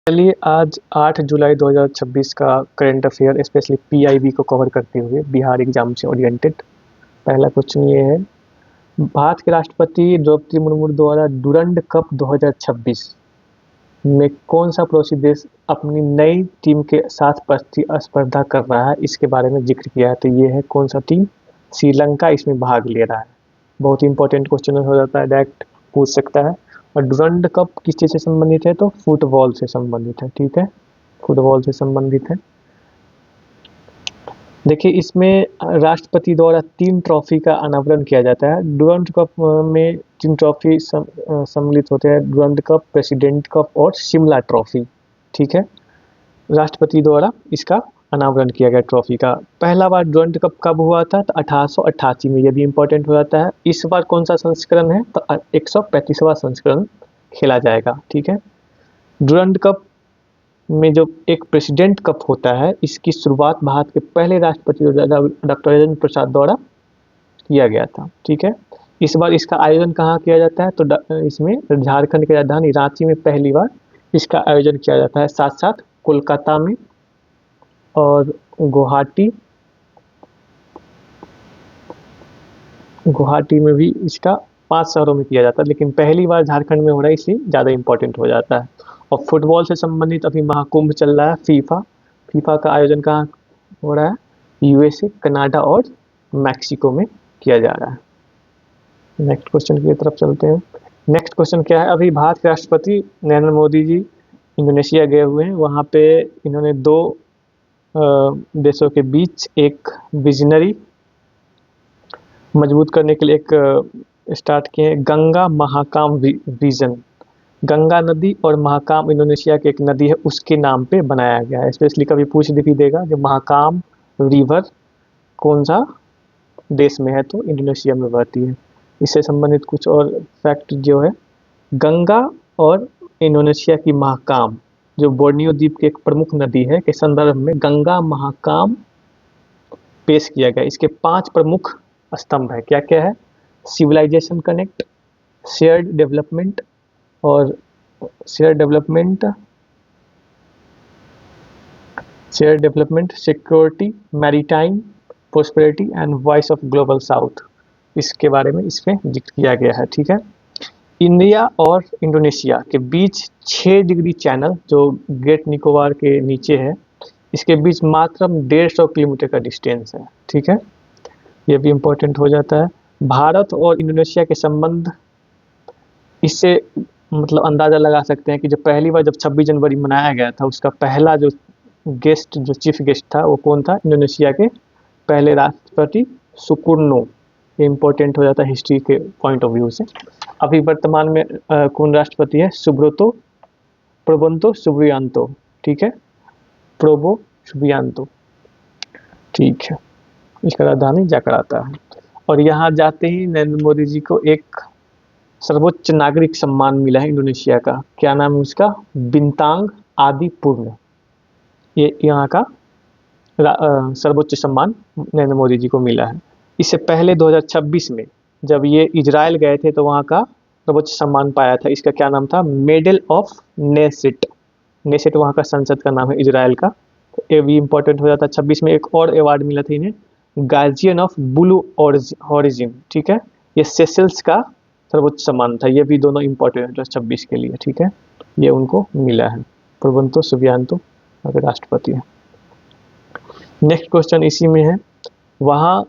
चलिए आज 8 जुलाई 2026 का करंट अफेयर स्पेशली पीआईबी को कवर करते हुए बिहार एग्जाम से ओरिएंटेड पहला क्वेश्चन ये है। भारत के राष्ट्रपति द्रौपदी मुर्मू द्वारा डुरंड कप 2026 में कौन सा पड़ोसी देश अपनी नई टीम के साथ प्रतिस्पर्धा कर रहा है, इसके बारे में जिक्र किया है। तो ये है कौन सा टीम? श्रीलंका इसमें भाग ले रहा है। बहुत ही इंपॉर्टेंट क्वेश्चन हो जाता है, डायरेक्ट पूछ सकता है। और डुरंड कप किस चीज़ से संबंधित है? तो फुटबॉल से संबंधित है। ठीक है, फुटबॉल से संबंधित है। देखिए इसमें राष्ट्रपति द्वारा 3 ट्रॉफी का अनावरण किया जाता है। डुरंड कप में 3 ट्रॉफी सम्मिलित होते हैं, डुरंड कप, प्रेसिडेंट कप और शिमला ट्रॉफी। ठीक है, राष्ट्रपति द्वारा इसका अनावरण किया गया ट्रॉफी का। पहला बार डुरंड कप कब हुआ था? तो 1888 में। ये भी इम्पोर्टेंट हो जाता है। इस बार कौन सा संस्करण है? तो 135वां संस्करण खेला जाएगा। ठीक है, डुरंड कप में जो एक प्रेसिडेंट कप होता है, इसकी शुरुआत भारत के पहले राष्ट्रपति डॉक्टर राजेंद्र प्रसाद द्वारा किया गया था। ठीक है, इस बार इसका आयोजन कहाँ किया जाता है? तो इसमें झारखंड की राजधानी रांची में पहली बार इसका आयोजन किया जाता है। साथ साथ कोलकाता में और गुवाहाटी में भी इसका 5 शहरों में किया जाता है, लेकिन पहली बार झारखंड में हो रहा है, इसलिए ज़्यादा इम्पोर्टेंट हो जाता है। और फुटबॉल से संबंधित अभी महाकुंभ चल रहा है, फीफा का आयोजन कहाँ हो रहा है? यूएसए, कनाडा और मैक्सिको में किया जा रहा है। नेक्स्ट क्वेश्चन की तरफ चलते हैं। नेक्स्ट क्वेश्चन क्या है? अभी भारत के राष्ट्रपति नरेंद्र मोदी जी इंडोनेशिया गए हुए हैं। वहाँ पे इन्होंने 2 देशों के बीच एक विजनरी मजबूत करने के लिए एक स्टार्ट किए हैं, गंगा महाकाम रीजन। गंगा नदी और महाकाम इंडोनेशिया की एक नदी है, उसके नाम पे बनाया गया है। स्पेशली कभी पूछ भी देगा कि महाकाम रिवर कौन सा देश में है, तो इंडोनेशिया में बहती है। इससे संबंधित कुछ और फैक्ट जो है, गंगा और इंडोनेशिया की महाकाम जो बोर्नियो द्वीप की एक प्रमुख नदी है के संदर्भ में गंगा महाकाम पेश किया गया। इसके 5 प्रमुख स्तंभ है। क्या क्या है? सिविलाइजेशन कनेक्ट, शेयर्ड डेवलपमेंट और share development, security, maritime prosperity and voice of global south. इसके बारे में इसमें जिक्र किया गया है। ठीक है, इंडिया और इंडोनेशिया के बीच 6 डिग्री चैनल जो ग्रेट निकोबार के नीचे है, इसके बीच मात्र 150 किलोमीटर का डिस्टेंस है। ठीक है, ये भी इम्पोर्टेंट हो जाता है। भारत और इंडोनेशिया के संबंध, इससे मतलब अंदाज़ा लगा सकते हैं कि जो पहली बार जब 26 जनवरी मनाया गया था, उसका पहला जो चीफ गेस्ट था वो कौन था? इंडोनेशिया के पहले राष्ट्रपति सुकर्नो। ये इम्पोर्टेंट हो जाता है हिस्ट्री के पॉइंट ऑफ व्यू से। अभी वर्तमान में कौन राष्ट्रपति है? प्रोबोन्तो सुबियांतो। ठीक है, प्रोबो सुबियांतो। ठीक है, इसका राजधानी जकार्ता है। और यहाँ जाते ही नरेंद्र मोदी जी को एक सर्वोच्च नागरिक सम्मान मिला है इंडोनेशिया का। क्या नाम है उसका? बिंतांग आदिपूर्ण। ये यहाँ का सर्वोच्च सम्मान नरेंद्र मोदी जी को मिला है। इससे पहले 2026 में जब ये इजराइल गए थे तो वहाँ का सर्वोच्च सम्मान पाया था। इसका क्या नाम था? Medal of Knesset. नेसेट वहाँ का संसद का नाम है इजराइल का। तो ये भी इम्पोर्टेंट हो जाता है। 26 में एक और अवार्ड मिला था इन्हें, गार्जियन ऑफ ब्लू हॉरिजन। ठीक है, ये सेशल्स का सर्वोच्च सम्मान था। ये भी दोनों इम्पोर्टेंट है 26 के लिए। ठीक है, ये उनको मिला है। प्रोबोन्तो सुबियांतो अगर राष्ट्रपति है। नेक्स्ट क्वेश्चन इसी में है। वहाँ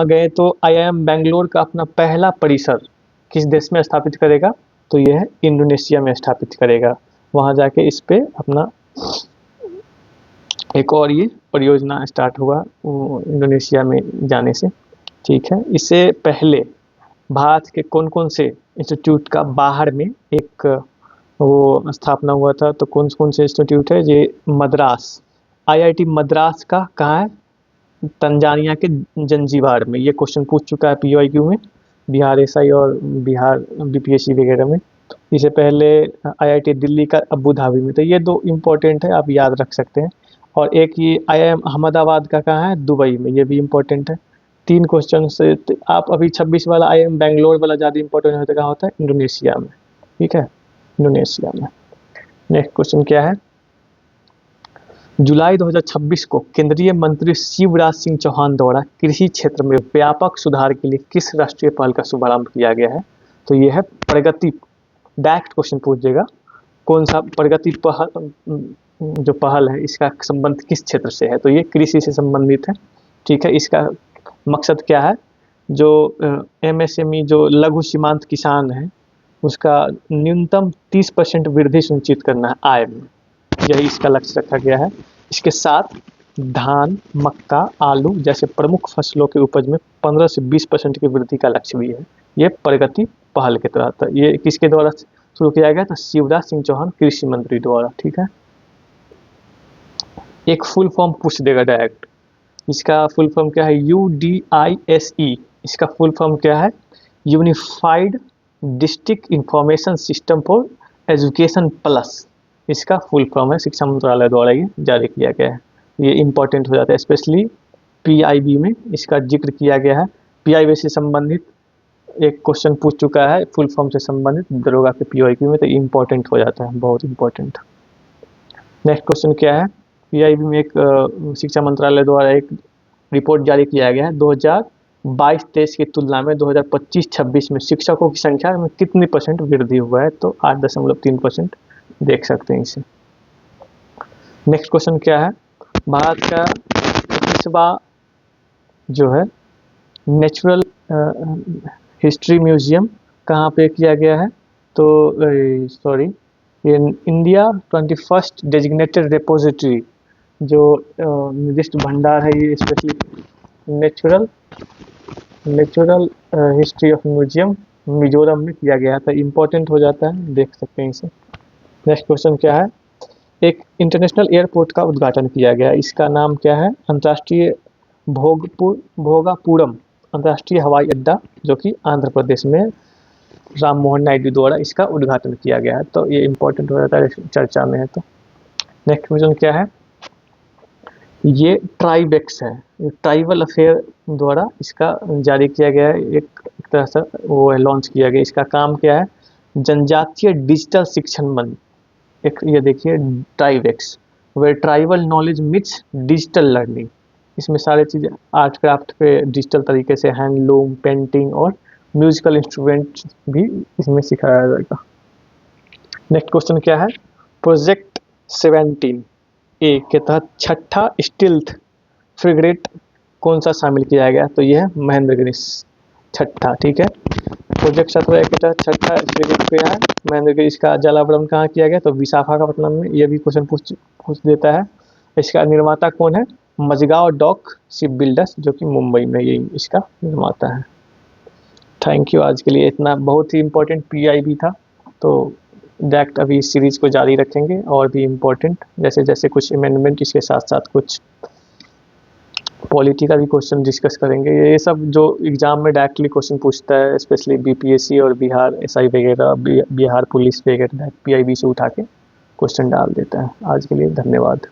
गए तो IIM बेंगलोर का अपना पहला परिसर किस देश में स्थापित करेगा? तो यह है इंडोनेशिया में स्थापित करेगा। वहाँ जाके इस पे अपना एक और ये परियोजना स्टार्ट हुआ इंडोनेशिया में जाने से। ठीक है, इससे पहले भारत के कौन कौन से इंस्टीट्यूट का बाहर में एक वो स्थापना हुआ था? तो कौन कौन से इंस्टीट्यूट है? ये मद्रास, IIT मद्रास का कहाँ है? तंजानिया के जंजीबार में। ये क्वेश्चन पूछ चुका है PYQ में, बिहार SI और बिहार BPSC वगैरह में। इससे पहले IIT दिल्ली का अबू धाबी में। तो ये 2 इम्पोर्टेंट है, आप याद रख सकते हैं। और एक ये IIM अहमदाबाद का कहाँ है? दुबई में। ये भी इम्पोर्टेंट है। 3 क्वेश्चन से आप अभी 26 वाला IIM बेंगलोर वाला ज़्यादा इम्पोर्टेंट होता है, कहाँ होता है? इंडोनेशिया में। ठीक है, इंडोनेशिया में। नेक्स्ट क्वेश्चन क्या है, जुलाई 2026 को केंद्रीय मंत्री शिवराज सिंह चौहान द्वारा कृषि क्षेत्र में व्यापक सुधार के लिए किस राष्ट्रीय पहल का शुभारंभ किया गया है? तो यह है प्रगति। डायरेक्ट क्वेश्चन पूछ देगा, कौन सा प्रगति पहल, जो पहल है इसका संबंध किस क्षेत्र से है? तो ये कृषि से संबंधित है। ठीक है, इसका मकसद क्या है, जो एमएसएमई जो लघु सीमांत किसान है उसका न्यूनतम 30% वृद्धि सुनिश्चित करना है आय में, यही इसका लक्ष्य रखा गया है। इसके साथ धान, मक्का, आलू जैसे प्रमुख फसलों के उपज में 15 से 20% की वृद्धि का लक्ष्य भी है। ये प्रगति पहल के तहत, ये किसके द्वारा शुरू किया गया? तो शिवराज सिंह चौहान कृषि मंत्री द्वारा। ठीक है, एक फुल फॉर्म पूछ देगा डायरेक्ट, इसका फुल फॉर्म क्या है? UDISE। इसका फुल फॉर्म क्या है? Unified district information system for education plus. इसका फुल फॉर्म है, शिक्षा मंत्रालय द्वारा ये जारी किया गया है। ये इम्पोर्टेंट हो जाता है, स्पेशली PIB में इसका जिक्र किया गया है। PIB से संबंधित एक क्वेश्चन पूछ चुका है फुल फॉर्म से संबंधित दरोगा के PIB में, तो इम्पोर्टेंट हो जाता है, बहुत इम्पोर्टेंट। नेक्स्ट क्वेश्चन क्या है, PIB में एक शिक्षा मंत्रालय द्वारा एक रिपोर्ट जारी किया गया है, 2022-23 की तुलना में 2025-26 में शिक्षकों की संख्या में कितनी % वृद्धि हुआ है? तो 8.3% देख सकते हैं इसे। नेक्स्ट क्वेश्चन क्या है, भारत का 21वां जो है नेचुरल हिस्ट्री म्यूजियम कहाँ पे किया गया है? तो ये इंडिया 21st डेजिग्नेटेड रिपोजिटरी, जो निर्दिष्ट भंडार है, ये specially natural history of museum Mizoram में किया गया था। इम्पोर्टेंट हो जाता है, देख सकते हैं इसे। नेक्स्ट क्वेश्चन क्या है, एक इंटरनेशनल एयरपोर्ट का उद्घाटन किया गया, इसका नाम क्या है? अंतर्राष्ट्रीय भोगापुरम अंतर्राष्ट्रीय हवाई अड्डा, जो कि आंध्र प्रदेश में राम मोहन नायडू द्वारा इसका उद्घाटन किया गया है। तो ये इम्पोर्टेंट हो जाता है, चर्चा में है। तो नेक्स्ट क्वेश्चन क्या है, ये ट्राइबेक्स है, ट्राइबल अफेयर द्वारा इसका जारी किया गया है, एक तरह से वो लॉन्च किया गया। इसका काम क्या है? जनजातीय डिजिटल शिक्षण मंच। एक ये देखिए Tribex, way tribal knowledge meets digital learning. इसमें सारी चीज़ें आर्ट क्राफ्ट पे डिजिटल तरीके से हैंडलूम, पेंटिंग और म्यूजिकल इंस्ट्रूमेंट भी इसमें सिखाया जाएगा। नेक्स्ट क्वेश्चन क्या है, प्रोजेक्ट 17A के तहत छठा स्टील्थ फ्रिगेट कौन सा शामिल किया गया? तो यह है महेंद्रगिरी छठा। ठीक है, प्रोजेक्ट 17A के तहत छठा फ्रिगेट क्या है? महेंद्रगिरी। इसका जलावतरण कहाँ किया गया? तो विशाखापट्टनम में। ये भी क्वेश्चन पूछ देता है। इसका निर्माता कौन है? मजगांव डॉक शिप बिल्डर्स, जो कि मुंबई में ये इसका निर्माता है। थैंक यू, आज के लिए इतना। बहुत ही इम्पोर्टेंट PIB था, तो डायरेक्ट अभी इस सीरीज़ को जारी रखेंगे और भी इम्पोर्टेंट जैसे जैसे कुछ अमेंडमेंट, इसके साथ साथ कुछ पॉलिटी का भी क्वेश्चन डिस्कस करेंगे। ये सब जो एग्ज़ाम में डायरेक्टली क्वेश्चन पूछता है, स्पेशली BPSC और बिहार SI वगैरह, बिहार पुलिस वगैरह, PIB से उठा के क्वेश्चन डाल देता है। आज के लिए धन्यवाद।